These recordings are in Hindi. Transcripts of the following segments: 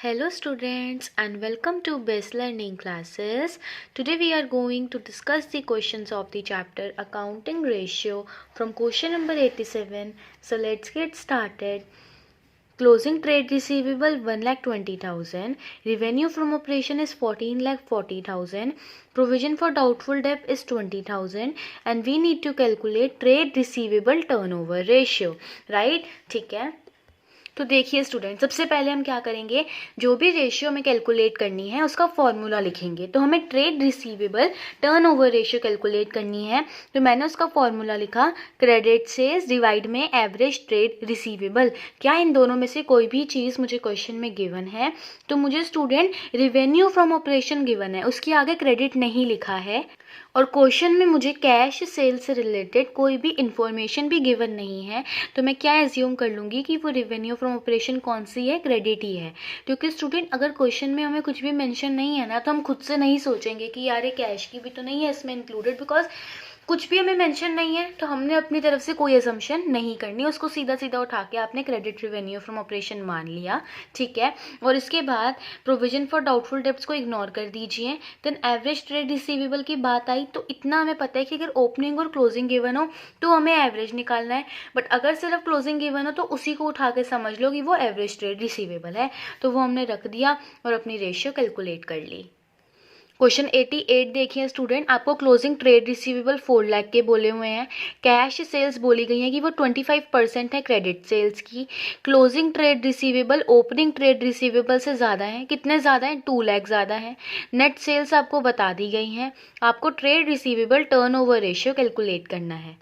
Hello students and welcome to Best Learning Classes. Today we are going to discuss the questions of the chapter Accounting Ratio from question number 87. So let's get started. Closing trade receivable 1,20,000. Revenue from operation is 14,40,000. Provision for doubtful debt is 20,000 and we need to calculate trade receivable turnover ratio. Right? ठीक है. तो देखिए स्टूडेंट, सबसे पहले हम क्या करेंगे, जो भी रेशियो हमें कैलकुलेट करनी है उसका फॉर्मूला लिखेंगे। तो हमें trade receivable turnover ratio calculate करनी है, तो मैंने उसका फॉर्मूला लिखा क्रेडिट सेल्स डिवाइड में एवरेज ट्रेड रिसीवेबल। क्या इन दोनों में से कोई भी चीज़ मुझे क्वेश्चन में गिवन है? तो मुझे student revenue from operation given है, उसके आगे क्रेडिट नहीं लिखा है, और क्वेश्चन में मुझे कैश सेल से रिलेटेड कोई भी इंफॉर्मेशन भी गिवन नहीं है। तो मैं क्या एज्यूम कर लूँगी कि वो रेवेन्यू फ्रॉम ऑपरेशन कौन सी है, क्रेडिट ही है। क्योंकि स्टूडेंट अगर क्वेश्चन में हमें कुछ भी मेंशन नहीं है ना, तो हम खुद से नहीं सोचेंगे कि यार ये कैश की भी तो नहीं है इसमें इंक्लूडेड, बिकॉज कुछ भी हमें मेंशन नहीं है, तो हमने अपनी तरफ से कोई असम्पशन नहीं करनी, उसको सीधा सीधा उठा के आपने क्रेडिट रेवेन्यू फ्रॉम ऑपरेशन मान लिया, ठीक है। और इसके बाद प्रोविजन फॉर डाउटफुल डेब्ट्स को इग्नोर कर दीजिए। देन एवरेज ट्रेड रिसीवेबल की बात आई, तो इतना हमें पता है कि अगर ओपनिंग और क्लोजिंग गिवन हो तो हमें एवरेज निकालना है, बट अगर सिर्फ क्लोजिंग गिवन हो तो उसी को उठा के समझ लो कि वो एवरेज ट्रेड रिसीवेबल है। तो वो हमने रख दिया और अपनी रेशियो कैलकुलेट कर ली। क्वेश्चन 88 देखिए स्टूडेंट, आपको क्लोजिंग ट्रेड रिसीवेबल 4 लाख के बोले हुए हैं। कैश सेल्स बोली गई है कि वो 25% है क्रेडिट सेल्स की। Closing trade receivable opening trade receivable से ज़्यादा है। कितने ज़्यादा है? 2 लाख ज़्यादा है। नेट सेल्स आपको बता दी गई हैं। आपको trade receivable turnover ratio calculate करना है।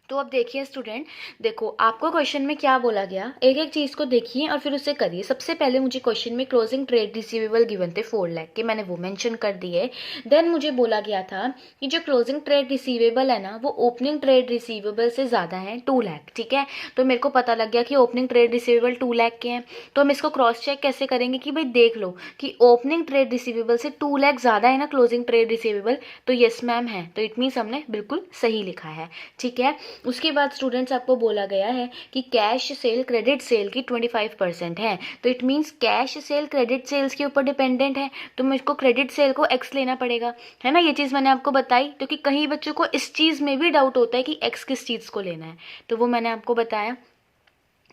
तो अब देखिए स्टूडेंट, देखो आपको क्वेश्चन में क्या बोला गया, एक एक चीज़ को देखिए और फिर उसे करिए। सबसे पहले मुझे क्वेश्चन में क्लोजिंग ट्रेड रिसीवेबल गिवन थे 4 लाख के, मैंने वो मेंशन कर दिए। देन मुझे बोला गया था कि जो क्लोजिंग ट्रेड रिसीवेबल है ना, वो ओपनिंग ट्रेड रिसीवेबल से ज़्यादा है 2 लाख, ठीक है। तो मेरे को पता लग गया कि ओपनिंग ट्रेड रिसीवेबल 2 लाख के हैं। तो हम इसको क्रॉस चेक कैसे करेंगे कि भाई देख लो कि ओपनिंग ट्रेड रिसीवेबल से 2 लाख ज़्यादा है ना क्लोजिंग ट्रेड रिसीवेबल, तो यस मैम है, तो इट मीन्स हमने बिल्कुल सही लिखा है, ठीक है। उसके बाद स्टूडेंट्स आपको बोला गया है कि कैश सेल क्रेडिट सेल की 25% है, तो it means cash sale credit sales के ऊपर डिपेंडेंट है, तो मुझको क्रेडिट सेल को एक्स लेना पड़ेगा, है ना। ये चीज़ मैंने आपको बताई, क्योंकि कई बच्चों को इस चीज़ में भी डाउट होता है कि एक्स किस चीज़ को लेना है, तो वो मैंने आपको बताया।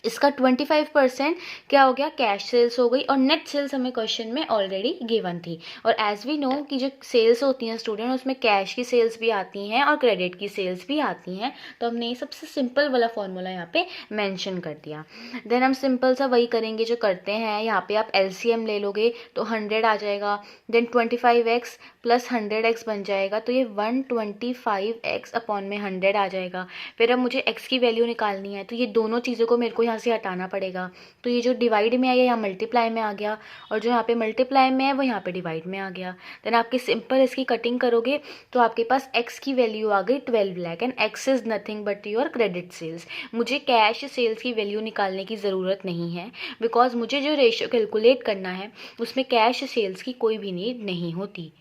इसका 25% क्या हो गया, कैश सेल्स हो गई, और नेट सेल्स हमें क्वेश्चन में ऑलरेडी गिवन थी। और एज वी नो कि जो सेल्स होती हैं स्टूडेंट, उसमें कैश की सेल्स भी आती हैं और क्रेडिट की सेल्स भी आती हैं, तो हमने सबसे सिंपल वाला फॉर्मूला यहाँ पे मेंशन कर दिया। देन हम सिंपल सा वही करेंगे जो करते हैं। यहाँ पे आप एलसीएम ले लोगे तो 100 आ जाएगा, देन 25x प्लस 100x बन जाएगा, तो ये 125x अपॉन में 100 आ जाएगा। फिर अब मुझे x की वैल्यू निकालनी है, तो ये दोनों चीज़ों को मेरे को यहाँ से हटाना पड़ेगा। तो ये जो डिवाइड में आया यहाँ मल्टीप्लाई में आ गया, और जो यहाँ पे मल्टीप्लाई में है वो यहाँ पे डिवाइड में आ गया। देन आपकी सिंपल इसकी कटिंग करोगे तो आपके पास x की वैल्यू आ गई 12 lakh, and x is nothing but your credit sales. मुझे कैश सेल्स की वैल्यू निकालने की ज़रूरत नहीं है, बिकॉज मुझे जो रेशियो कैलकुलेट करना है उसमें कैश सेल्स की कोई भी नीड नहीं होती।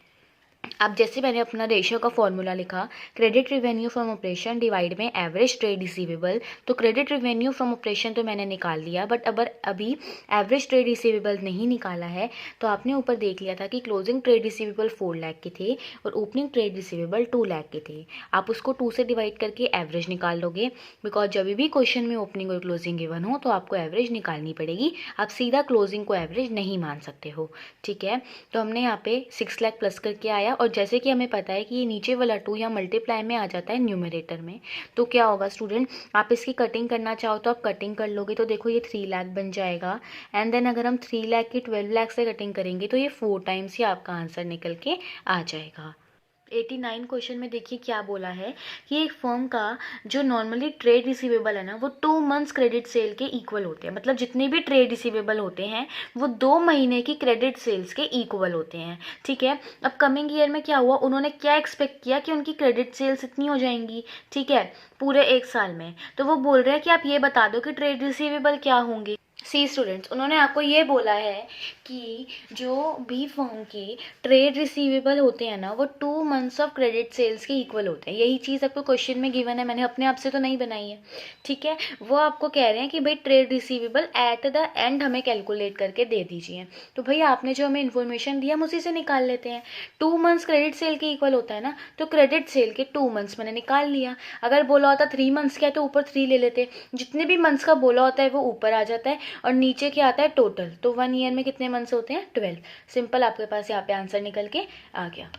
अब जैसे मैंने अपना रेशियो का फॉर्मूला लिखा, credit revenue from operation divide में एवरेज ट्रेड रिसीवेबल, तो क्रेडिट रेवेन्यू फ्रॉम ऑपरेशन तो मैंने निकाल लिया, बट अगर अभी एवरेज ट्रेड रिसीवेबल नहीं निकाला है, तो आपने ऊपर देख लिया था कि क्लोजिंग ट्रेड रिसीवेबल 4 लाख के थे और ओपनिंग ट्रेड रिसीवेबल 2 लाख के थे। आप उसको 2 से डिवाइड करके एवरेज निकाल लोगे, बिकॉज जब भी क्वेश्चन में ओपनिंग और क्लोजिंग गिवन हो तो आपको एवरेज निकालनी पड़ेगी। आप सीधा क्लोजिंग को एवरेज नहीं मान सकते हो, ठीक है। तो हमने यहाँ पे 6 लाख प्लस करके आया, और जैसे कि हमें पता है कि ये नीचे वाला 2 या मल्टीप्लाई में आ जाता है न्यूमरेटर में, तो क्या होगा स्टूडेंट, आप इसकी कटिंग करना चाहो तो आप कटिंग कर लोगे, तो देखो ये 3 लाख बन जाएगा। एंड देन अगर हम 3 लाख की 12 लाख से कटिंग करेंगे तो ये 4 टाइम्स ही आपका आंसर निकल के आ जाएगा। 89 क्वेश्चन में देखिए क्या बोला है कि एक फर्म का जो नॉर्मली ट्रेड रिसीवेबल है ना, वो 2 मंथ्स क्रेडिट सेल के इक्वल होते हैं। मतलब जितने भी ट्रेड रिसीवेबल होते हैं वो 2 महीने की क्रेडिट सेल्स के इक्वल होते हैं, ठीक है। अब कमिंग ईयर में क्या हुआ, उन्होंने क्या एक्सपेक्ट किया कि उनकी क्रेडिट सेल्स इतनी हो जाएंगी, ठीक है, पूरे 1 साल में। तो वो बोल रहे हैं कि आप ये बता दो कि ट्रेड रिसीवेबल क्या होंगे। सी स्टूडेंट्स, उन्होंने आपको ये बोला है कि जो भी फर्म के ट्रेड रिसीवेबल होते हैं ना, वो 2 मंथ्स ऑफ क्रेडिट सेल्स के इक्वल होते हैं। यही चीज़ आपको क्वेश्चन में गिवन है, मैंने अपने आप से तो नहीं बनाई है, ठीक है। वो आपको कह रहे हैं कि भाई trade receivable at the end हमें कैलकुलेट करके दे दीजिए। तो भाई आपने जो हमें इन्फॉर्मेशन दिया हम उसी से निकाल लेते हैं। 2 मंथ्स क्रेडिट सेल के इक्वल होता है ना, तो क्रेडिट सेल के 2 मंथ्स मैंने निकाल लिया। अगर बोला होता 3 मंथ्स का है तो ऊपर 3 ले लेते। जितने भी मंथ्स का बोला होता है वो ऊपर आ जाता है और नीचे क्या आता है टोटल। तो 1 ईयर में कितने मंथ्स होते हैं? 12। सिंपल, आपके पास यहाँ पे आंसर निकल के आ गया।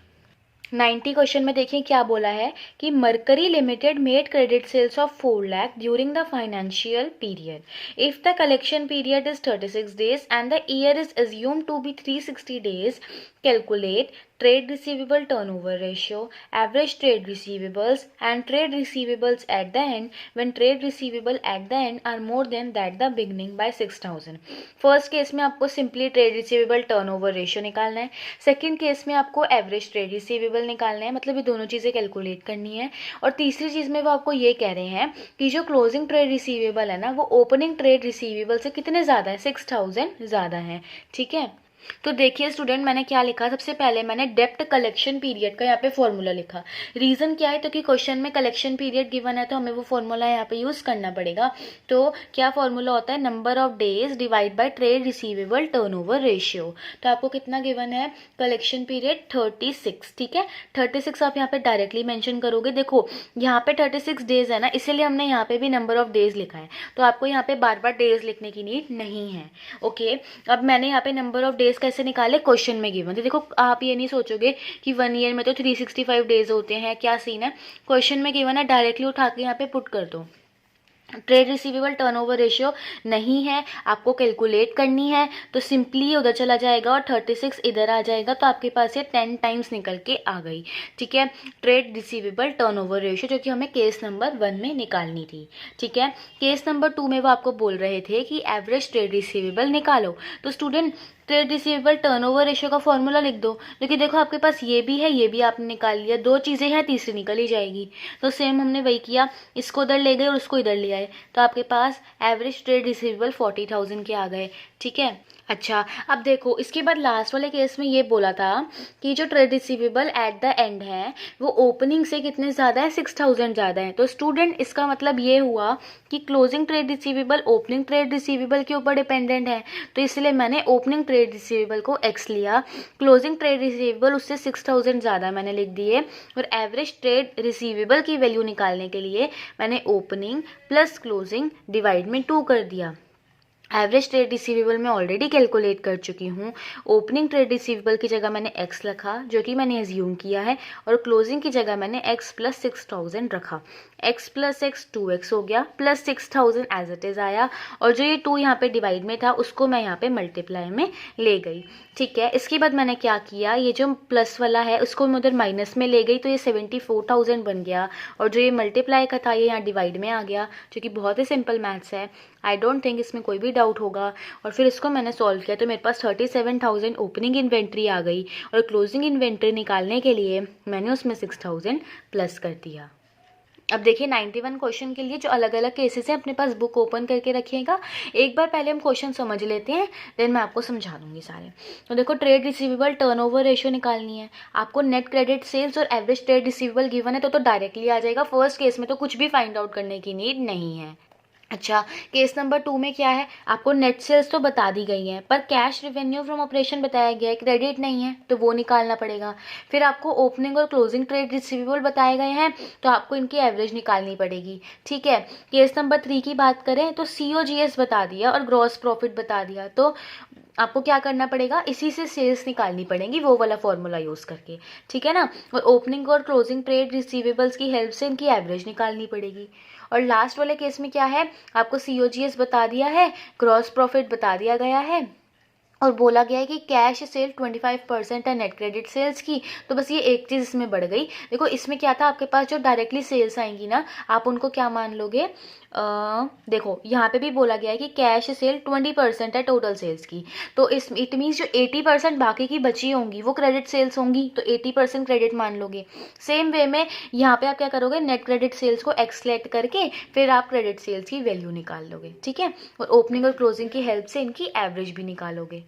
90 क्वेश्चन में देखिए क्या बोला है कि mercury limited made credit sales of 4 lakh during the financial period. If the collection period is 36 days and the year is assumed to be 360 days, calculate trade receivable turnover ratio, average trade receivables and trade receivables at the end when trade receivable at the end are more than that the beginning by 6000। First case में आपको simply trade receivable turnover ratio निकालना है। सेकंड केस में आपको एवरेज ट्रेड रिसीवेबल निकालना है, मतलब ये दोनों चीज़ें कैलकुलेट करनी है। और तीसरी चीज़ में वो आपको ये कह रहे हैं कि जो क्लोजिंग ट्रेड रिसीवेबल है ना, वो ओपनिंग ट्रेड रिसीवेबल से कितने ज़्यादा है? 6000 ज़्यादा है, ठीक है। तो देखिए स्टूडेंट, मैंने क्या लिखा, सबसे पहले मैंने डेप्ट कलेक्शन पीरियड का यहाँ पे फॉर्मूला लिखा। रीज़न क्या है? तो कि क्वेश्चन में कलेक्शन पीरियड गिवन है तो हमें वो फॉर्मूला यहाँ पे यूज़ करना पड़ेगा। तो क्या फॉर्मूला होता है? Number of days divide by trade receivable turnover ratio. तो आपको कितना गिवन है? कलेक्शन पीरियड 36, ठीक है। 36 आप यहाँ पे डायरेक्टली मेंशन करोगे। देखो यहाँ पे 36 डेज है ना, इसीलिए हमने यहाँ पे भी नंबर ऑफ डेज लिखा है। तो आपको यहाँ पे बार बार डेज लिखने की नीड नहीं है, ओके। अब मैंने यहाँ पे नंबर ऑफ डेज कैसे निकाले? क्वेश्चन में गिवन थे। देखो आप ये नहीं सोचोगे कि 1 ईयर में तो 365 डेज होते हैं, क्या सीन है। क्वेश्चन में गिवन है, डायरेक्टली उठा के यहाँ पे पुट कर दो। ट्रेड रिसीवेबल टर्नओवर रेशियो नहीं है, आपको कैलकुलेट करनी है, तो सिंपली उधर चला जाएगा और 36 इधर आ जाएगा, तो आपके पास ये 10 टाइम्स निकल के आ गई, ठीक है। ट्रेड रिसीवेबल टर्नओवर रेशियो जो कि हमें केस नंबर 1 में निकालनी थी, ठीक है। केस नंबर 2 में वो आपको बोल रहे थे कि एवरेज ट्रेड रिसीवेबल निकालो। तो student trade receivable turnover ratio का फॉर्मूला लिख दो। लेकिन देखो आपके पास ये भी है, ये भी आपने निकाल लिया, 2 चीज़ें हैं, तीसरी निकल ही जाएगी। तो सेम हमने वही किया, इसको इधर ले गए और उसको इधर ले आए, तो आपके पास एवरेज ट्रेड रिसीवेबल 40,000 के आ गए, ठीक है। अच्छा, अब देखो इसके बाद लास्ट वाले केस में ये बोला था कि जो trade receivable at the end है वो ओपनिंग से कितने ज़्यादा है? 6000 ज़्यादा है। तो स्टूडेंट इसका मतलब ये हुआ कि closing trade receivable opening trade receivable के ऊपर डिपेंडेंट है, तो इसलिए मैंने ओपनिंग ट्रेड रिसीवेबल को एक्स लिया, क्लोजिंग ट्रेड रिसीवेबल उससे 6000 ज़्यादा मैंने लिख दिए, और एवरेज ट्रेड रिसीवेबल की वैल्यू निकालने के लिए मैंने ओपनिंग प्लस क्लोजिंग डिवाइड में 2 कर दिया। एवरेज ट्रेड रिसीवेबल मैं ऑलरेडी कैलकुलेट कर चुकी हूँ। ओपनिंग ट्रेड रिसीवेबल की जगह मैंने एक्स रखा जो कि मैंने एज्यूम किया है, और क्लोजिंग की जगह मैंने एक्स प्लस 6000 रखा। एक्स प्लस एक्स 2x हो गया, प्लस 6000 एज इट इज़ आया, और जो ये 2 यहाँ पे डिवाइड में था उसको मैं यहाँ पे मल्टीप्लाई में ले गई, ठीक है। इसके बाद मैंने क्या किया, ये जो प्लस वाला है उसको मैं उधर माइनस में ले गई, तो ये 74,000 बन गया, और जो ये मल्टीप्लाई का था ये यहाँ डिवाइड में आ गया, जो कि बहुत ही सिंपल मैथ्स है। आई डोंट थिंक इसमें कोई भी डाउट होगा। और फिर इसको मैंने सॉल्व किया तो मेरे पास 37,000 ओपनिंग इन्वेंट्री आ गई, और क्लोजिंग इन्वेंट्री निकालने के लिए मैंने उसमें 6,000 प्लस कर दिया। अब देखिए 91 क्वेश्चन के लिए जो अलग अलग केसेस हैं अपने पास बुक ओपन करके रखिएगा। एक बार पहले हम क्वेश्चन समझ लेते हैं, देन मैं आपको समझा दूंगी सारे। तो देखो ट्रेड रिसीवेबल टर्नओवर रेशियो निकालनी है आपको। नेट क्रेडिट सेल्स और एवरेज ट्रेड रिसीवेबल गिवन है तो डायरेक्टली आ जाएगा। फर्स्ट केस में तो कुछ भी फाइंड आउट करने की नीड नहीं है। अच्छा, केस नंबर 2 में क्या है, आपको नेट सेल्स तो बता दी गई है पर कैश रेवेन्यू फ्रॉम ऑपरेशन बताया गया है, क्रेडिट नहीं है तो वो निकालना पड़ेगा। फिर आपको ओपनिंग और क्लोजिंग ट्रेड रिसीवेबल बताए गए हैं तो आपको इनकी एवरेज निकालनी पड़ेगी, ठीक है। केस नंबर 3 की बात करें तो COGS बता दिया और ग्रॉस प्रॉफिट बता दिया, तो आपको क्या करना पड़ेगा, इसी से सेल्स निकालनी पड़ेगी वो वाला फॉर्मूला यूज़ करके, ठीक है ना। और ओपनिंग और क्लोजिंग ट्रेड रिसीवेबल्स की हेल्प से इनकी एवरेज निकालनी पड़ेगी। और लास्ट वाले केस में क्या है, आपको COGS बता दिया है, ग्रॉस प्रॉफिट बता दिया गया है, और बोला गया है कि कैश सेल 25% है नेट क्रेडिट सेल्स की। तो बस ये एक चीज़ इसमें बढ़ गई। देखो इसमें क्या था, आपके पास जो डायरेक्टली सेल्स आएंगी ना, आप उनको क्या मान लोगे, देखो यहाँ पे भी बोला गया है कि कैश सेल 20% है टोटल सेल्स की, तो इस इट मीन्स जो 80% बाकी की बची होंगी वो क्रेडिट सेल्स होंगी, तो 80% क्रेडिट मान लोगे। सेम वे में यहाँ पे आप क्या करोगे, नेट क्रेडिट सेल्स को एक्सलेक्ट करके फिर आप क्रेडिट सेल्स की वैल्यू निकाल लोगे, ठीक है, और ओपनिंग और क्लोजिंग की हेल्प से इनकी एवरेज भी निकालोगे।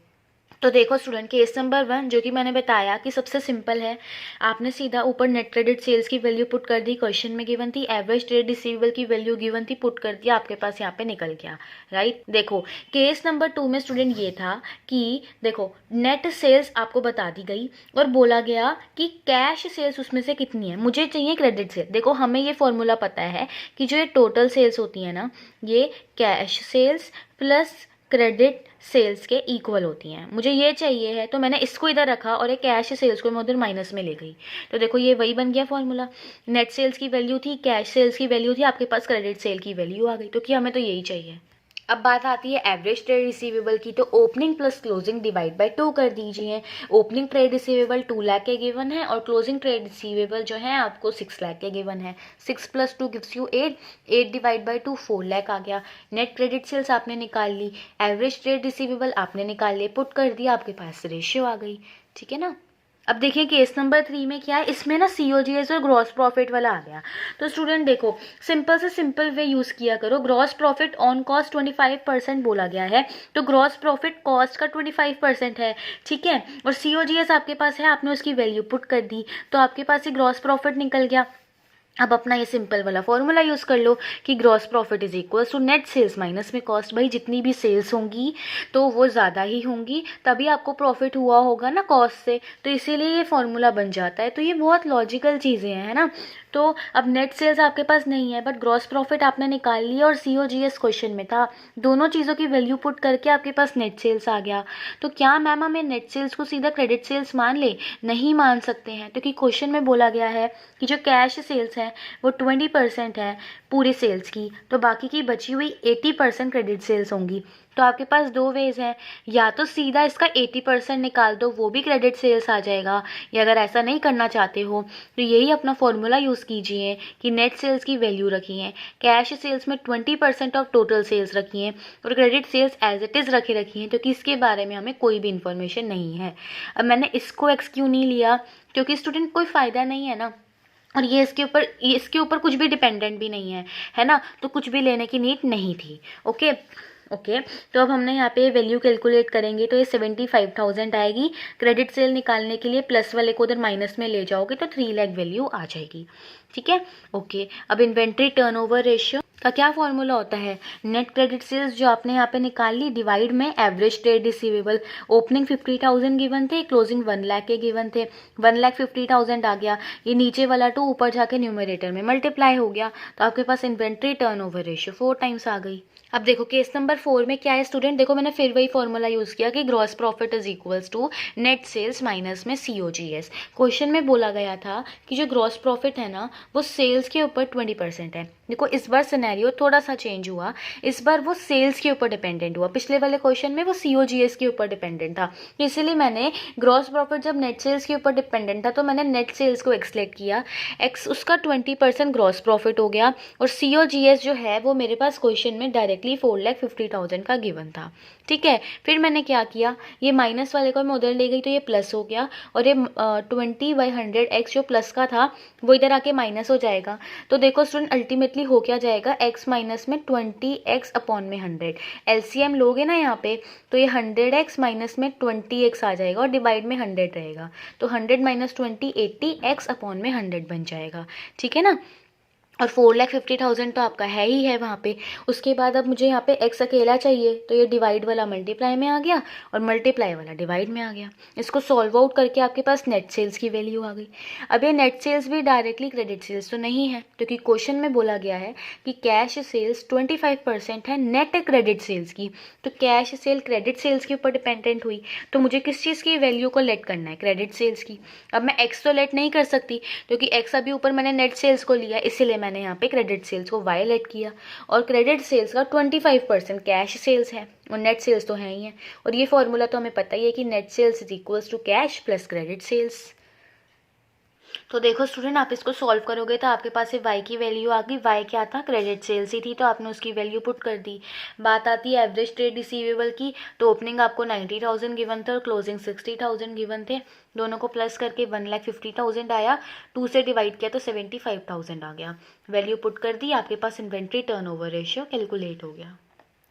तो देखो स्टूडेंट, केस नंबर 1 जो कि मैंने बताया कि सबसे सिंपल है, आपने सीधा ऊपर नेट क्रेडिट सेल्स की वैल्यू पुट कर दी, क्वेश्चन में गिवन थी, एवरेज ट्रेड रिसीवेबल की वैल्यू गिवन थी, पुट कर दिया, आपके पास यहाँ पे निकल गया, राइट। देखो केस नंबर 2 में स्टूडेंट ये था कि देखो नेट सेल्स आपको बता दी गई और बोला गया कि कैश सेल्स उसमें से कितनी है, मुझे चाहिए क्रेडिट सेल। देखो हमें ये फॉर्मूला पता है कि जो ये टोटल सेल्स होती है ना, ये cash sales plus credit sales के इक्वल होती हैं, मुझे ये चाहिए है, तो मैंने इसको इधर रखा और एक कैश सेल्स को मैं उधर माइनस में ले गई। तो देखो ये वही बन गया फॉर्मूला, नेट सेल्स की वैल्यू थी, कैश सेल्स की वैल्यू थी, आपके पास क्रेडिट सेल की वैल्यू आ गई, क्योंकि हमें तो यही चाहिए। अब बात आती है एवरेज ट्रेड रिसीवेबल की, तो opening plus closing divide by 2 कर दीजिए। ओपनिंग ट्रेड रिसीवेबल 2 लाख के गिवन है और क्लोजिंग ट्रेड रिसीवेबल जो है आपको 6 लाख के गिवन है। 6 + 2 gives you 8, 8 divide by 2 4 lakh आ गया। नेट क्रेडिट सेल्स आपने निकाल ली, एवरेज ट्रेड रिसीवेबल आपने निकाल लिए, पुट कर दिया, आपके पास रेशियो आ गई, ठीक है ना। अब देखिए केस नंबर 3 में क्या है, इसमें ना COGS और ग्रॉस प्रॉफिट वाला आ गया। तो स्टूडेंट देखो सिंपल से सिंपल वे यूज़ किया करो, ग्रॉस प्रॉफिट ऑन कॉस्ट 25% बोला गया है, तो ग्रॉस प्रॉफिट कॉस्ट का 25% है, ठीक है, और COGS आपके पास है, आपने उसकी वैल्यू पुट कर दी, तो आपके पास ही ग्रॉस प्रॉफिट निकल गया। अब अपना ये सिंपल वाला फॉर्मूला यूज़ कर लो कि gross profit is equal to net sales minus में कॉस्ट। भाई जितनी भी सेल्स होंगी तो वो ज़्यादा ही होंगी, तभी आपको प्रॉफिट हुआ होगा ना कॉस्ट से, तो इसीलिए ये फॉर्मूला बन जाता है। तो ये बहुत लॉजिकल चीज़ें हैं, है ना। तो अब नेट सेल्स आपके पास नहीं है, बट ग्रॉस प्रॉफिट आपने निकाल लिया और COGS क्वेश्चन में था, दोनों चीज़ों की वैल्यू पुट करके आपके पास नेट सेल्स आ गया। तो क्या मैम हमें नेट सेल्स को सीधा क्रेडिट सेल्स मान ले? नहीं मान सकते हैं, क्योंकि क्वेश्चन में बोला गया है कि जो कैश सेल्स है वो 20% है पूरी सेल्स की, तो बाकी की बची हुई 80% क्रेडिट सेल्स होंगी। तो आपके पास 2 वेज हैं, या तो सीधा इसका 80% निकाल दो, वो भी क्रेडिट सेल्स आ जाएगा, या अगर ऐसा नहीं करना चाहते हो तो यही अपना फॉर्मूला यूज़ कीजिए कि नेट सेल्स की वैल्यू रखी है, कैश सेल्स में 20% ऑफ टोटल सेल्स रखी हैं और credit sales as it is रखी हैं, क्योंकि इसके बारे में हमें कोई भी इन्फॉर्मेशन नहीं है। अब मैंने इसको एक्स क्यों नहीं लिया, क्योंकि स्टूडेंट कोई फ़ायदा नहीं है ना, और ये इसके ऊपर कुछ भी डिपेंडेंट भी नहीं है, है ना, तो कुछ भी लेने की नीड नहीं थी। ओके ओके तो अब हमने यहाँ पे वैल्यू कैलकुलेट करेंगे, तो ये 75,000 आएगी। क्रेडिट सेल निकालने के लिए प्लस वाले को उधर माइनस में ले जाओगे तो 3 लाख वैल्यू आ जाएगी, ठीक है। ओके अब इन्वेंट्री टर्नओवर रेशियो का क्या फॉर्मूला होता है, नेट क्रेडिट सेल्स जो आपने यहाँ पे निकाल ली डिवाइड में average trade receivable. Opening 50,000 given थे, क्लोजिंग 1 लाख के गिवन थे, 1,50,000 आ गया, ये नीचे वाला 2 ऊपर जाके न्यूमरेटर में मल्टीप्लाई हो गया, तो आपके पास इन्वेंट्री टर्नओवर रेशियो 4 टाइम्स आ गई। अब देखो केस नंबर 4 में क्या है स्टूडेंट, देखो मैंने फिर वही फॉर्मूला यूज़ किया कि gross profit is equals to net sales minus में COGS। क्वेश्चन में बोला गया था कि जो ग्रॉस प्रॉफिट है ना वो सेल्स के ऊपर 20% है। देखो इस बार सिनेरियो थोड़ा सा चेंज हुआ, इस बार वो सेल्स के ऊपर डिपेंडेंट हुआ, पिछले वाले क्वेश्चन में वो COGS के ऊपर डिपेंडेंट था, तो इसीलिए मैंने ग्रॉस प्रॉफिट जब नेट सेल्स के ऊपर डिपेंडेंट था तो मैंने नेट सेल्स को एक्सलेट किया, एक्स उसका 20% ग्रॉस प्रॉफिट हो गया, और COGS जो है वो मेरे पास क्वेश्चन में डायरेक्टली 4,50,000 का गिवन था, ठीक है। फिर मैंने क्या किया, ये माइनस वाले को मैं उधर ले गई तो ये प्लस हो गया, और ये 20/100 जो प्लस का था वो इधर आके माइनस हो जाएगा। तो देखो स्टूडेंट अल्टीमेटली हो क्या जाएगा, x माइनस में 20x अपॉन में 100, LCM लोगे ना यहाँ पे तो ये 100x माइनस में 20x आ जाएगा और डिवाइड में 100 रहेगा, तो 100 माइनस 20 80x अपॉन में 100 बन जाएगा, ठीक है ना। और 4,50,000 तो आपका है ही है वहाँ पे। उसके बाद अब मुझे यहाँ पे x अकेला चाहिए, तो ये डिवाइड वाला मल्टीप्लाई में आ गया और मल्टीप्लाई वाला डिवाइड में आ गया। इसको सॉल्व आउट करके आपके पास नेट सेल्स की वैल्यू आ गई। अब ये नेट सेल्स भी डायरेक्टली क्रेडिट सेल्स तो नहीं है, क्योंकि क्वेश्चन में बोला गया है कि कैश सेल्स 25% है नेट क्रेडिट सेल्स की, तो कैश सेल क्रेडिट सेल्स के ऊपर डिपेंडेंट हुई, तो मुझे किस चीज़ की वैल्यू को लेट करना है, क्रेडिट सेल्स की। अब मैं x तो लेट नहीं कर सकती, क्योंकि x अभी ऊपर मैंने नेट सेल्स को लिया, इसीलिए मैंने यहाँ पे क्रेडिट सेल्स को वायलेट किया, और क्रेडिट सेल्स का 25% कैश सेल्स है और नेट सेल्स तो है ही है, और ये फॉर्मूला तो हमें पता ही है कि net sales is equals to cash plus credit sales. तो देखो स्टूडेंट, आप इसको सॉल्व करोगे तो आपके पास ये y की वैल्यू आ गई। y क्या था? क्रेडिट सेल्स ही थी, तो आपने उसकी वैल्यू पुट कर दी। बात आती है एवरेज ट्रेड रिसीवेबल की, तो ओपनिंग आपको 90,000 गिवन थे और क्लोजिंग 60,000 गिवन थे। दोनों को प्लस करके 1,50,000 आया, 2 से डिवाइड किया तो 75,000 आ गया। वैल्यू पुट कर दी, आपके पास इन्वेंट्री टर्नओवर रेशियो कैलकुलेट हो गया।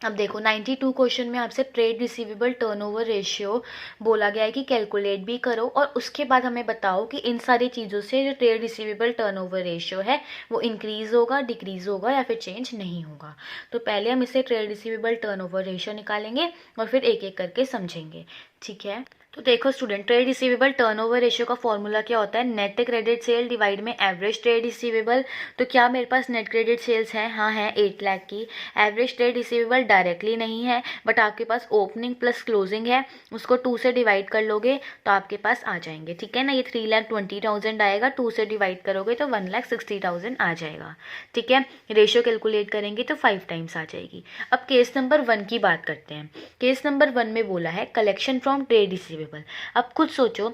अब देखो 92 क्वेश्चन में आपसे ट्रेड रिसीवेबल टर्नओवर रेशियो बोला गया है कि कैलकुलेट भी करो, और उसके बाद हमें बताओ कि इन सारी चीज़ों से जो ट्रेड रिसीवेबल टर्नओवर रेशियो है वो इंक्रीज़ होगा, डिक्रीज़ होगा या फिर चेंज नहीं होगा। तो पहले हम इसे ट्रेड रिसीवेबल टर्नओवर रेशियो निकालेंगे और फिर एक एक करके समझेंगे, ठीक है। तो देखो student, trade receivable turnover ratio का फॉर्मूला क्या होता है? नेट क्रेडिट सेल डिवाइड में एवरेज ट्रेड रिसीवेबल। तो क्या मेरे पास नेट क्रेडिट सेल्स है? हाँ है, 8 लाख की। एवरेज ट्रेड रिसीवेबल डायरेक्टली नहीं है, बट आपके पास ओपनिंग प्लस क्लोजिंग है, उसको 2 से डिवाइड कर लोगे तो आपके पास आ जाएंगे, ठीक है ना। ये 3,20,000 आएगा, 2 से डिवाइड करोगे तो 1,60,000 आ जाएगा, ठीक है। रेशियो कैलकुलेट करेंगे तो 5 टाइम्स आ जाएगी। अब केस नंबर 1 की बात करते हैं। केस नंबर 1 में बोला है कलेक्शन फ्रॉम ट्रेड रिसीवेबल। अब खुद सोचो,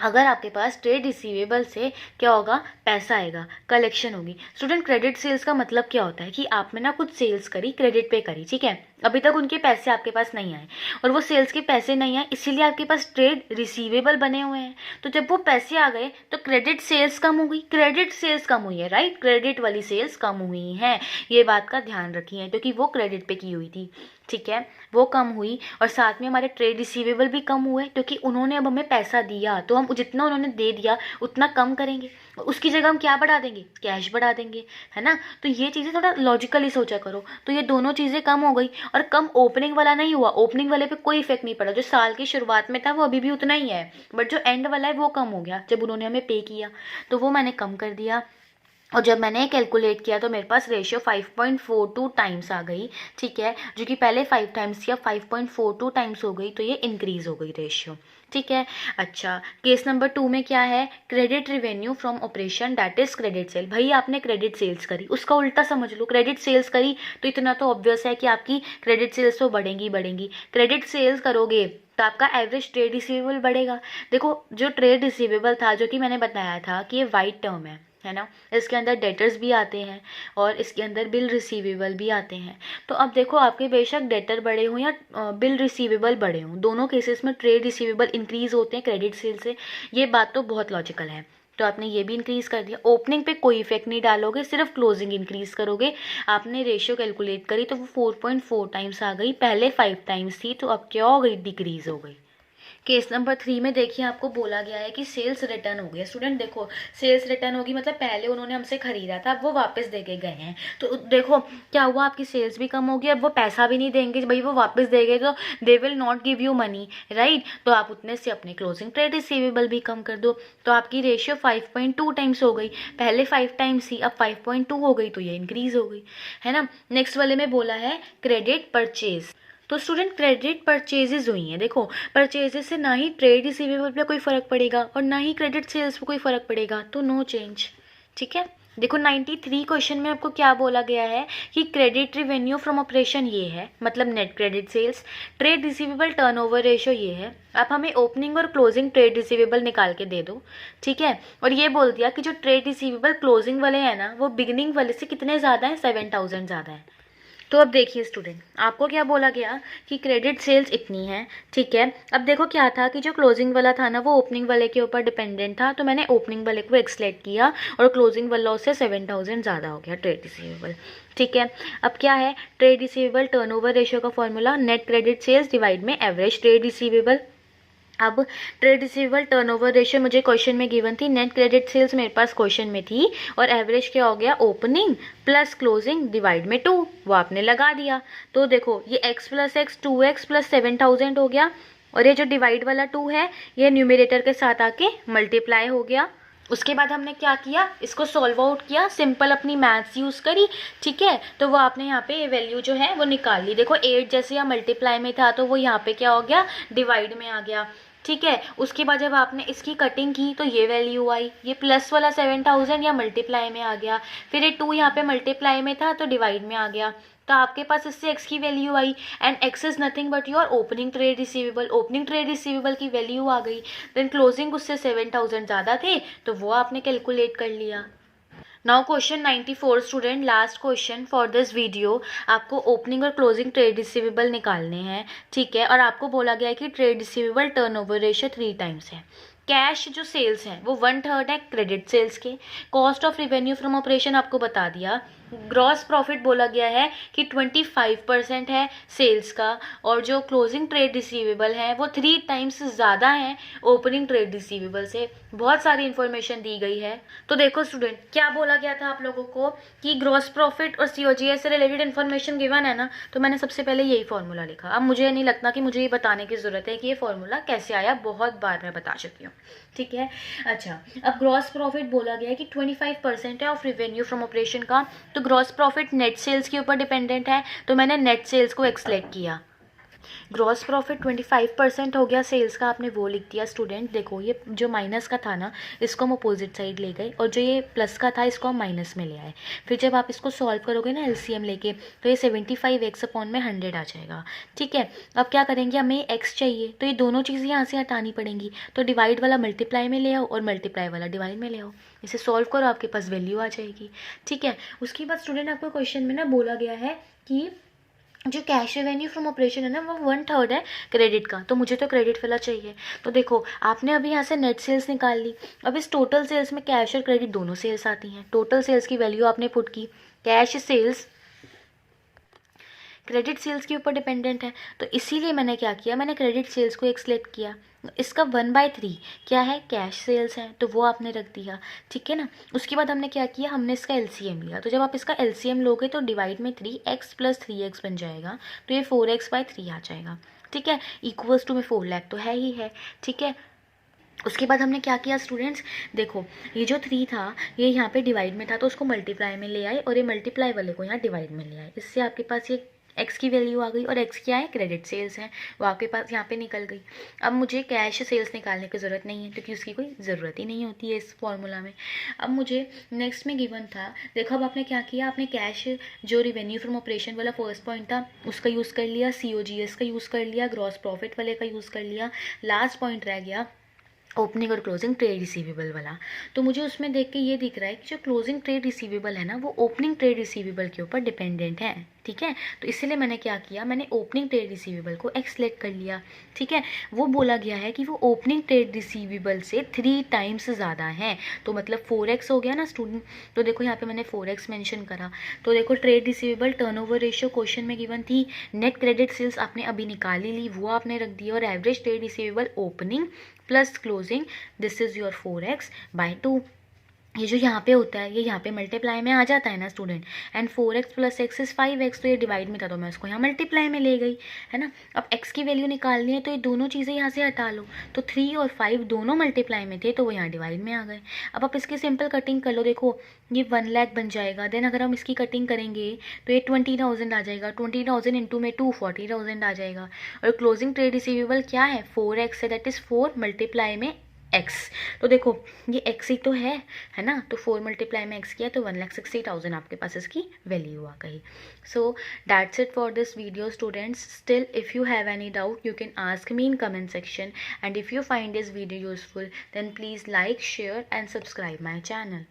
अगर आपके पास ट्रेड रिसीवेबल से क्या होगा? पैसा आएगा, कलेक्शन होगी। स्टूडेंट, क्रेडिट सेल्स का मतलब क्या होता है कि आपने ना कुछ सेल्स करी, क्रेडिट पे करी, ठीक है। अभी तक उनके पैसे आपके पास नहीं आए, और वो सेल्स के पैसे नहीं आए, इसीलिए आपके पास ट्रेड रिसीवेबल बने हुए हैं। तो जब वो पैसे आ गए तो क्रेडिट सेल्स कम हो गई, क्रेडिट सेल्स कम हुई है, राइट। क्रेडिट वाली सेल्स कम हुई हैं, ये बात का ध्यान रखिए, क्योंकि वो क्रेडिट पे की हुई थी, ठीक है। वो कम हुई, और साथ में हमारे ट्रेड रिसीवेबल भी कम हुए, क्योंकि उन्होंने अब हमें पैसा दिया, तो हम जितना उन्होंने दे दिया उतना कम करेंगे, उसकी जगह हम क्या बढ़ा देंगे? कैश बढ़ा देंगे, है ना। तो ये चीज़ें थोड़ा लॉजिकली सोचा करो। तो ये दोनों चीज़ें कम हो गई, और कम ओपनिंग वाला नहीं हुआ, ओपनिंग वाले पे कोई इफेक्ट नहीं पड़ा। जो साल की शुरुआत में था वो अभी भी उतना ही है, बट जो एंड वाला है वो कम हो गया जब उन्होंने हमें पे किया, तो वो मैंने कम कर दिया। और जब मैंने कैलकुलेट किया तो मेरे पास रेशियो 5.42 टाइम्स आ गई, ठीक है। जो कि पहले 5 टाइम्स या 5.42 टाइम्स हो गई, तो ये इंक्रीज हो गई रेशियो, ठीक है। अच्छा, केस नंबर 2 में क्या है? Credit revenue from operation that is credit sale. भाई आपने क्रेडिट सेल्स करी, उसका उल्टा समझ लो, क्रेडिट सेल्स करी तो इतना तो ऑब्वियस है कि आपकी क्रेडिट सेल्स तो बढ़ेंगी बढ़ेंगी। क्रेडिट सेल्स करोगे तो आपका एवरेज ट्रेड रिसीवेबल बढ़ेगा। देखो, जो ट्रेड रिसीवेबल था, जो कि मैंने बताया था कि ये वाइट टर्म है ना, इसके अंदर डेटर्स भी आते हैं और इसके अंदर बिल रिसीवेबल भी आते हैं। तो अब देखो, आपके बेशक डेटर बढ़े हों या बिल रिसीवेबल बढ़े हों, दोनों केसेस में ट्रेड रिसीवेबल इंक्रीज होते हैं क्रेडिट सेल से। ये बात तो बहुत लॉजिकल है। तो आपने ये भी इंक्रीज कर दिया। ओपनिंग पे कोई इफेक्ट नहीं डालोगे, सिर्फ क्लोजिंग इंक्रीज करोगे। आपने रेशियो कैलकुलेट करी तो वो 4.4 टाइम्स आ गई, पहले 5 टाइम्स थी, तो अब क्या हो गई? डिक्रीज हो गई। केस नंबर 3 में देखिए, आपको बोला गया है कि सेल्स रिटर्न हो गया। स्टूडेंट देखो, सेल्स रिटर्न होगी मतलब पहले उन्होंने हमसे खरीदा था, अब वो वापस दे के गए हैं। तो देखो क्या हुआ, आपकी सेल्स भी कम होगी, अब वो पैसा भी नहीं देंगे, भाई वो वापस दे गए तो they will not give you money, right. तो आप उतने से अपने क्लोजिंग ट्रेड रिसीवेबल भी कम कर दो, तो आपकी रेशियो 5.2 टाइम्स हो गई। पहले 5 टाइम्स थी, अब 5.2 हो गई, तो ये इंक्रीज हो गई, है ना। नेक्स्ट वाले में बोला है क्रेडिट परचेज। तो स्टूडेंट, क्रेडिट परचेजेस हुई हैं। देखो, परचेजेस से ना ही ट्रेड रिसीवेबल पे कोई फ़र्क पड़ेगा और ना ही क्रेडिट सेल्स पे कोई फ़र्क पड़ेगा, तो नो चेंज, ठीक है। देखो 93 क्वेश्चन में आपको क्या बोला गया है कि क्रेडिट रिवेन्यू फ्रॉम ऑपरेशन ये है, मतलब net credit sales. Trade receivable turnover ratio ये है। आप हमें ओपनिंग और क्लोजिंग ट्रेड रिसीवेबल निकाल के दे दो, ठीक है। और ये बोल दिया कि जो ट्रेड रिसीवेबल क्लोजिंग वाले हैं ना, वो बिगिनिंग वाले से कितने ज़्यादा हैं? 7,000 ज़्यादा है। तो अब देखिए स्टूडेंट, आपको क्या बोला गया कि क्रेडिट सेल्स इतनी है, ठीक है। अब देखो क्या था कि जो क्लोजिंग वाला था ना, वो ओपनिंग वाले के ऊपर डिपेंडेंट था, तो मैंने ओपनिंग वाले को एक्सलेट किया और क्लोजिंग वाला उससे 7,000 ज़्यादा हो गया ट्रेड रिसीवेबल, ठीक है। अब क्या है? ट्रेड रिसीवेबल टर्नओवर रेशियो का formula net credit sales divide में एवरेज ट्रेड रिसीवेबल। अब ट्रेड रिसीवेबल टर्नओवर रेशियो मुझे क्वेश्चन में गिवन थी, नेट क्रेडिट सेल्स मेरे पास क्वेश्चन में थी, और एवरेज क्या हो गया? ओपनिंग प्लस क्लोजिंग डिवाइड में 2, वो आपने लगा दिया। तो देखो, ये x plus x 2x plus 7,000 हो गया, और ये जो डिवाइड वाला 2 है, ये न्यूमरेटर के साथ आके मल्टीप्लाई हो गया। उसके बाद हमने क्या किया? इसको सॉल्व आउट किया, सिंपल अपनी मैथ्स यूज़ करी, ठीक है। तो वो आपने यहाँ पे वैल्यू जो है वो निकाल ली। देखो 8 जैसे यहाँ मल्टीप्लाई में था, तो वो यहाँ पे क्या हो गया? डिवाइड में आ गया, ठीक है। उसके बाद जब आपने इसकी कटिंग की तो ये वैल्यू आई, ये प्लस वाला 7,000 या मल्टीप्लाई में आ गया, फिर ये 2 यहाँ पे मल्टीप्लाई में था तो डिवाइड में आ गया, तो आपके पास इससे एक्स की वैल्यू आई and x is nothing but your opening trade receivable, opening trade receivable की वैल्यू आ गई। देन क्लोजिंग उससे 7,000 ज़्यादा थे तो वो आपने कैलकुलेट कर लिया। Now question 94 student, last question for this video. आपको ओपनिंग और क्लोजिंग ट्रेड रिसीवेबल निकालने हैं, ठीक है, और आपको बोला गया है कि trade receivable turnover ratio 3 times है। कैश जो सेल्स हैं वो 1/3 है क्रेडिट सेल्स के। Cost of revenue from operation आपको बता दिया। ग्रॉस प्रॉफिट बोला गया है कि 25% है सेल्स का, और जो क्लोजिंग ट्रेड रिसीवेबल है वो 3 टाइम्स ज़्यादा है ओपनिंग ट्रेड रिसीवेबल से। बहुत सारी इन्फॉर्मेशन दी गई है। तो देखो स्टूडेंट, क्या बोला गया था आप लोगों को कि ग्रॉस प्रॉफिट और सीओजीएस से रिलेटेड इन्फॉर्मेशन गिवन है ना, तो मैंने सबसे पहले यही फॉर्मूला लिखा। अब मुझे नहीं लगता कि मुझे ये बताने की ज़रूरत है कि ये फॉर्मूला कैसे आया, बहुत बार मैं बता चुकी हूँ, ठीक है। अच्छा, अब ग्रॉस प्रॉफिट बोला गया है कि 25% है ऑफ रिवेन्यू फ्रॉम ऑपरेशन का। तो ग्रॉस प्रॉफिट नेट सेल्स के ऊपर डिपेंडेंट है, तो मैंने नेट सेल्स को एक्सलेक्ट किया। ग्रॉस प्रॉफिट 25% हो गया सेल्स का, आपने वो लिख दिया। स्टूडेंट देखो, ये जो माइनस का था ना, इसको हम अपोजिट साइड ले गए, और जो ये प्लस का था इसको हम माइनस में ले आए। फिर जब आप इसको सॉल्व करोगे ना एलसीएम लेके, तो ये 75x अपॉन में 100 आ जाएगा, ठीक है। अब क्या करेंगे, हमें x चाहिए, तो ये दोनों चीज़ें यहाँ से हटानी पड़ेंगी। तो डिवाइड वाला मल्टीप्लाई में ले आओ और मल्टीप्लाई वाला डिवाइड में ले आओ, इसे सॉल्व करो, आपके पास वैल्यू आ जाएगी, ठीक है। उसके बाद स्टूडेंट आपको क्वेश्चन में ना बोला गया है कि जो कैश रेवेन्यू फ्रॉम ऑपरेशन है ना वो 1/3 है क्रेडिट का, तो मुझे तो क्रेडिट वाला चाहिए। तो देखो, आपने अभी यहाँ से नेट सेल्स निकाल ली। अब इस टोटल सेल्स में कैश और क्रेडिट दोनों सेल्स आती हैं। टोटल सेल्स की वैल्यू आपने पुट की, कैश सेल्स क्रेडिट सेल्स के ऊपर डिपेंडेंट है, तो इसीलिए मैंने क्या किया, मैंने क्रेडिट सेल्स को एक्सलेक्ट किया। इसका 1/3 क्या है, कैश सेल्स है, तो वो आपने रख दिया, ठीक है ना। उसके बाद हमने क्या किया, हमने इसका एलसीएम लिया। तो जब आप इसका एलसीएम लोगे तो डिवाइड में 3x + 3x बन जाएगा, तो ये 4x/3 आ जाएगा, ठीक है। इक्वल्स टू में 4 लाख तो है ही है, ठीक है। उसके बाद हमने क्या किया स्टूडेंट्स, देखो ये जो 3 था ये यहाँ पे डिवाइड में था, तो उसको मल्टीप्लाई में ले आए, और ये मल्टीप्लाई वाले को यहाँ डिवाइड में ले आए। इससे आपके पास ये x की वैल्यू आ गई, और x क्या है, क्रेडिट सेल्स है, वो आपके पास यहाँ पे निकल गई। अब मुझे कैश सेल्स निकालने की ज़रूरत नहीं है, क्योंकि उसकी कोई ज़रूरत ही नहीं होती है इस फॉर्मूला में। अब मुझे नेक्स्ट में गिवन था, देखो अब आपने क्या किया, आपने कैश जो रिवेन्यू फ्रॉम ऑपरेशन वाला फर्स्ट पॉइंट था उसका यूज़ कर लिया, COGS का यूज़ कर लिया, ग्रॉस प्रॉफिट वाले का यूज़ कर लिया। लास्ट पॉइंट रह गया ओपनिंग और क्लोजिंग ट्रेड रिसीवेबल वाला। तो मुझे उसमें देख के ये दिख रहा है कि जो क्लोजिंग ट्रेड रिसीवेबल है ना वो ओपनिंग ट्रेड रिसीवेबल के ऊपर डिपेंडेंट है, ठीक है। तो इसलिए मैंने क्या किया, मैंने ओपनिंग ट्रेड रिसीवेबल को एक्सलेक्ट कर लिया, ठीक है। वो बोला गया है कि वो ओपनिंग ट्रेड रिसीवेबल से 3 टाइम्स ज़्यादा है, तो मतलब 4x हो गया ना स्टूडेंट। तो देखो यहाँ पे मैंने 4x मेंशन करा। तो देखो trade receivable turnover ratio question में गिवन थी, नेट क्रेडिट सेल्स आपने अभी निकाल ही ली, वो आपने रख दिया, और average trade receivable opening plus closing, this is your 4x/2। ये जो यहाँ पे होता है ये यहाँ पे मल्टीप्लाई में आ जाता है ना student, and 4x + x is 5x, तो ये डिवाइड में था तो मैं उसको यहाँ मल्टीप्लाई में ले गई, है ना। अब x की वैल्यू निकालनी है तो ये दोनों चीज़ें यहाँ से हटा लो, तो 3 और 5 दोनों मल्टीप्लाई में थे तो वो यहाँ डिवाइड में आ गए। अब आप इसकी सिंपल कटिंग कर लो, देखो ये 1 लाख बन जाएगा। देन अगर हम इसकी कटिंग करेंगे तो ये 20,000 आ जाएगा, 20,000 इंटू में 2 40,000 आ जाएगा। और क्लोजिंग ट्रेड रिसीवेबल क्या है, 4x है, दैट इज़ 4 मल्टीप्लाई में x। तो देखो ये x ही तो है ना, तो 4 मल्टीप्लाई में x किया तो 1,60,000 आपके पास इसकी वैल्यू आ गई। So that's it for this video students. Still if you have any doubt you can ask me in comment section, and if you find this video useful then please like, share and subscribe my channel.